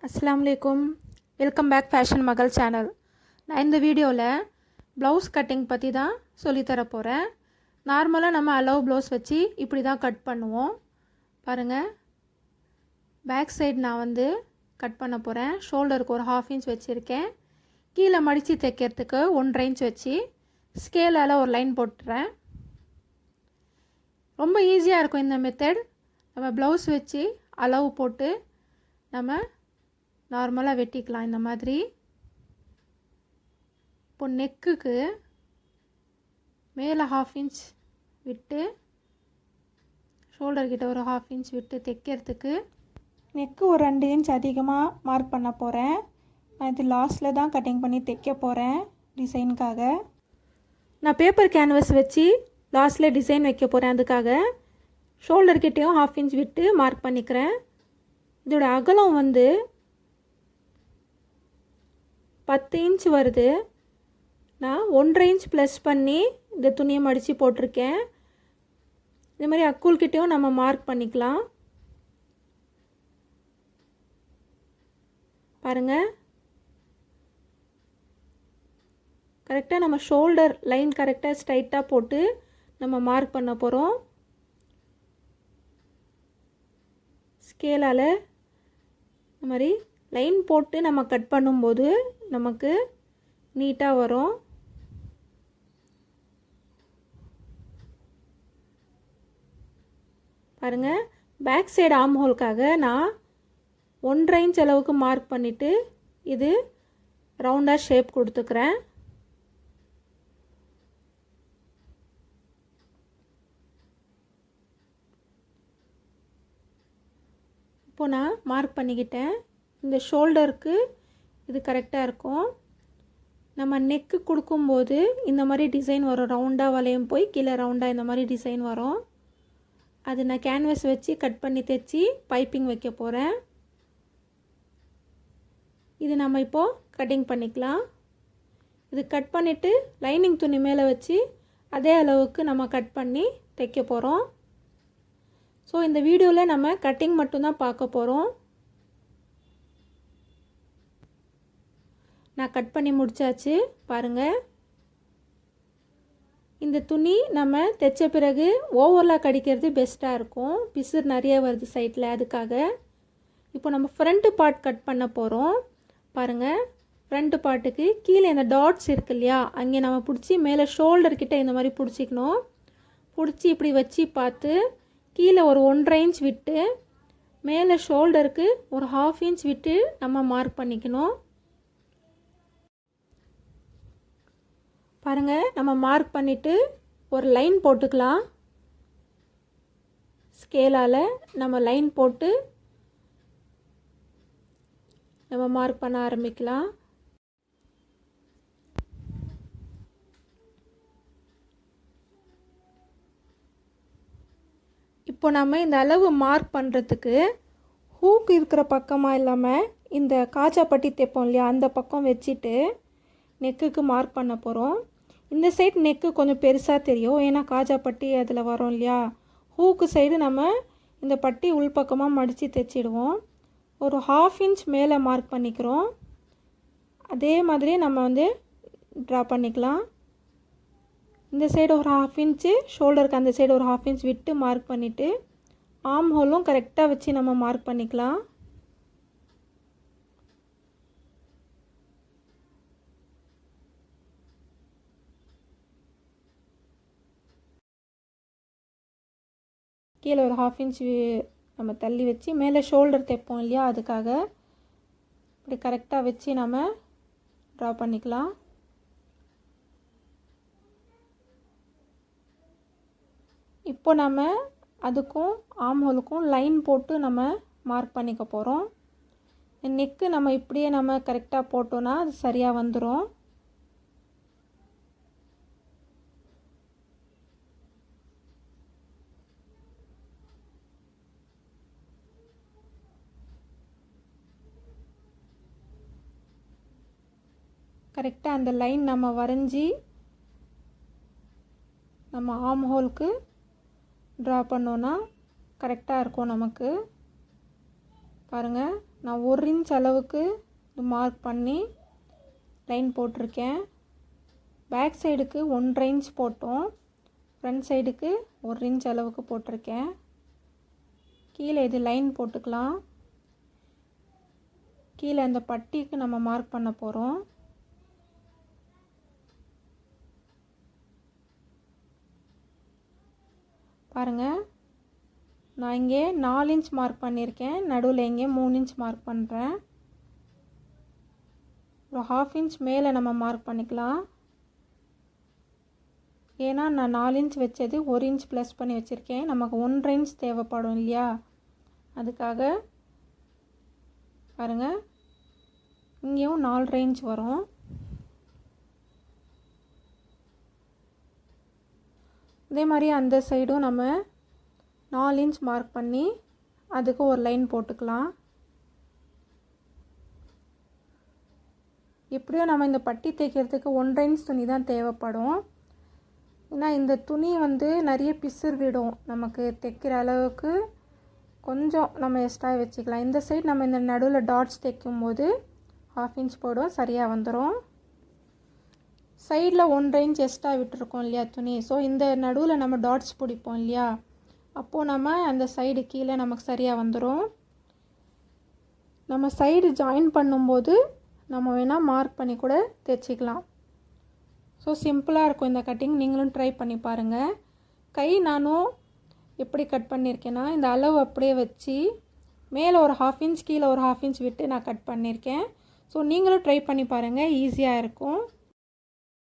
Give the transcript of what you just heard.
அஸ்ஸலாமு அலைக்கும். Welcome back fashion மகள் சேனல். நான் இந்த வீடியோவில் ப்ளவுஸ் கட்டிங் பற்றி தான் சொல்லித்தர போகிறேன். நார்மலாக நம்ம அலோவ் ப்ளவுஸ் வச்சு இப்படி தான் கட் பண்ணுவோம். பாருங்கள், பேக் சைடு நான் கட் பண்ண போகிறேன். ஷோல்டருக்கு ஒரு 1/2 இன்ச் வச்சுருக்கேன். கீழே மடித்து தைக்கிறதுக்கு 1/2 இன்ச் வச்சு ஸ்கேலால் ஒரு லைன் போட்டுறேன். ரொம்ப ஈஸியாக இருக்கும் இந்த மெத்தட். நம்ம ப்ளவுஸ் வச்சு அளவு போட்டு நம்ம நார்மலாக வெட்டிக்கலாம் இந்த மாதிரி. இப்போ நெக்குக்கு மேலே 1/2 இன்ச் விட்டு, ஷோல்டர்கிட்ட ஒரு 1/2 இன்ச் விட்டு தைக்கிறதுக்கு நெக்கு ஒரு 2 இன்ச் அதிகமாக மார்க் பண்ண போகிறேன். நான் இது லாஸ்ட்டில் தான் கட்டிங் பண்ணி தைக்க போகிறேன் டிசைனுக்காக. நான் பேப்பர் கேன்வஸ் வச்சு லாஸ்ட்டில் டிசைன் வைக்க போகிறேன். அதுக்காக ஷோல்டர்கிட்டையும் 1/2 இன்ச் விட்டு மார்க் பண்ணிக்கிறேன். இதோட அகலம் 10 இன்ச் வருது. நான் 1/2 இன்ச் ப்ளஸ் பண்ணி இந்த துணியை மடித்து போட்டிருக்கேன். இந்த மாதிரி அக்கூல்கிட்டையும் நம்ம மார்க் பண்ணிக்கலாம். பாருங்கள், கரெக்டாக நம்ம ஷோல்டர் லைன் கரெக்டாக ஸ்ட்ரைட்டாக போட்டு நம்ம மார்க் பண்ண போகிறோம். ஸ்கேலால் இந்த மாதிரி லைன் போட்டு நம்ம கட் பண்ணும்போது நமக்கு நீட்டாக வரும். பாருங்கள், பேக் சைடு ஆர்ம் ஹோலுக்காக நான் 1/2 இன்ச் அளவுக்கு மார்க் பண்ணிவிட்டு இது ரவுண்டாக ஷேப் கொடுத்துக்கிறேன். இப்போ நான் மார்க் பண்ணிக்கிட்டேன். இந்த ஷோல்டருக்கு இது கரெக்டாக இருக்கும். நம்ம நெக்கு கொடுக்கும்போது இந்த மாதிரி டிசைன் வரும். ரவுண்டாக வளையம் போய் கீழே ரவுண்டாக இந்த மாதிரி டிசைன் வரும். அது நான் கேன்வஸ் வச்சு கட் பண்ணி தைச்சி பைப்பிங் வைக்க போகிறேன். இது நம்ம இப்போது கட்டிங் பண்ணிக்கலாம். இது கட் பண்ணிவிட்டு லைனிங் துணி மேலே வச்சு அதே அளவுக்கு நம்ம கட் பண்ணி தைக்க போகிறோம். ஸோ இந்த வீடியோவில் நம்ம கட்டிங் மட்டும்தான் பார்க்க போகிறோம். நான் கட் பண்ணி முடித்தாச்சு. பாருங்கள், இந்த துணி நம்ம தைச்ச பிறகு ஓவர்லாக் அடிக்கிறது பெஸ்ட்டாக இருக்கும். பிசுறு நிறைய வருது சைட்டில், அதுக்காக. இப்போ நம்ம ஃப்ரண்ட்டு பார்ட் கட் பண்ண போகிறோம். பாருங்கள், ஃப்ரண்ட்டு பார்ட்டுக்கு கீழே இந்த டாட்ஸ் இருக்கு இல்லையா, அங்கே நம்ம பிடிச்சி மேலே ஷோல்டர்கிட்ட இந்த மாதிரி பிடிச்சிக்கணும். பிடிச்சி இப்படி வச்சு பார்த்து கீழே ஒரு 1/2 இன்ச் விட்டு மேலே ஷோல்டருக்கு ஒரு 1/2 இன்ச் விட்டு நம்ம மார்க் பண்ணிக்கணும். பாருங்கள், நம்ம மார்க் பண்ணிவிட்டு ஒரு லைன் போட்டுக்கலாம். ஸ்கேலால் நம்ம லைன் போட்டு நம்ம மார்க் பண்ண ஆரம்பிக்கலாம். இப்போ நம்ம இந்த அளவு மார்க் பண்ணுறதுக்கு ஹூக் இருக்கிற பக்கமாக இல்லாமல் இந்த காஜாப்பட்டி தைப்போம் இல்லையா, அந்த பக்கம் வச்சுட்டு நெக்குக்கு மார்க் பண்ண போகிறோம். இந்த சைடு நெக்கு கொஞ்சம் பெருசாக தெரியும், ஏன்னா காஜாப்பட்டி அதில் வரும் இல்லையா. ஹூக்கு சைடு நம்ம இந்த பட்டி உள்பக்கமாக மடித்து தைச்சிடுவோம். ஒரு 1/2 இன்ச் மேலே மார்க் பண்ணிக்கிறோம். அதே மாதிரி நம்ம ட்ரா பண்ணிக்கலாம். இந்த சைடு ஒரு 1/2 இன்ச்சு, ஷோல்டருக்கு அந்த சைடு ஒரு 1/2 இன்ச் விட்டு மார்க் பண்ணிவிட்டு ஆர்ம் ஹோலும் கரெக்டாக வச்சு நம்ம மார்க் பண்ணிக்கலாம். கீழே ஒரு 1/2 இன்ச் நம்ம தள்ளி வச்சு மேலே ஷோல்டர் தைப்போம் இல்லையா, அதுக்காக இப்படி கரெக்டாக வச்சு நம்ம ட்ரா பண்ணிக்கலாம். இப்போ நம்ம அதுக்கும் ஆர்ம் ஹோலுக்கும் லைன் போட்டு நம்ம மார்க் பண்ணிக்க போகிறோம். நெக்கு நம்ம இப்படியே நம்ம கரெக்டாக போட்டோன்னா அது சரியாக வந்துடும். கரெக்டாக அந்த லைன் நம்ம வரைஞ்சி நம்ம ஆர்ம் ஹோலுக்கு ட்ரா பண்ணோன்னா கரெக்டாக இருக்கும் நமக்கு. பாருங்கள், நான் 1 இன்ச் அளவுக்கு மார்க் பண்ணி லைன் போட்டிருக்கேன். பேக் சைடுக்கு 1.5 இன்ச் போட்டோம், ஃப்ரண்ட் சைடுக்கு 1 இன்ச் அளவுக்கு போட்டிருக்கேன். கீழே இது லைன் போட்டுக்கலாம். கீழே அந்த பட்டிக்கு நம்ம மார்க் பண்ண போகிறோம். பாருங்கள், நான் இங்கே 4 இன்ச் மார்க் பண்ணியிருக்கேன், நடுவில் இங்கே 3 இன்ச் மார்க் பண்ணுறேன். ஒரு 1/2 இன்ச் மேலே நம்ம மார்க் பண்ணிக்கலாம். ஏன்னா நான் 4 இன்ச் வச்சது 1 இன்ச் ப்ளஸ் பண்ணி வச்சுருக்கேன். நமக்கு 1.5 இன்ச் தேவைப்படும் இல்லையா, அதுக்காக. பாருங்கள், இங்கேயும் 4.5 இன்ச் வரும். இதே மாதிரி அந்த சைடும் நம்ம 4 இன்ச் மார்க் பண்ணி அதுக்கு ஒரு லைன் போட்டுக்கலாம். எப்படியும் நம்ம இந்த பட்டி தைக்கிறதுக்கு 1.5 இன்ச் துணி தான் தேவைப்படும். ஏன்னா இந்த துணி நிறைய பிசுறு விடும், நமக்கு தைக்கிற அளவுக்கு கொஞ்சம் நம்ம எக்ஸ்ட்ரா வச்சுக்கலாம். இந்த சைடு நம்ம இந்த நடுவில் டாட்ஸ் தைக்கும்போது 1/2 இன்ச் போடும், சரியாக வந்துடும். சைடில் 1.5 இன்ச் எக்ஸ்ட்ரா விட்டுருக்கோம் இல்லையா துணி, ஸோ இந்த நடுவில் நம்ம டாட்ஸ் பிடிப்போம் இல்லையா, அப்போது நம்ம அந்த சைடு கீழே நமக்கு சரியாக வந்துடும். நம்ம சைடு ஜாயின் பண்ணும்போது நம்ம வேணால் மார்க் பண்ணி கூட தைச்சிக்கலாம். ஸோ சிம்பிளாக இருக்கும் இந்த கட்டிங், நீங்களும் ட்ரை பண்ணி பாருங்கள். கை நானும் எப்படி கட் பண்ணியிருக்கேன்னா, இந்த அளவு அப்படியே வச்சு மேலே ஒரு 1/2 இன்ச் கீழே ஒரு 1/2 இன்ச் விட்டு நான் கட் பண்ணியிருக்கேன். ஸோ நீங்களும் ட்ரை பண்ணி பாருங்கள், ஈஸியாக இருக்கும்.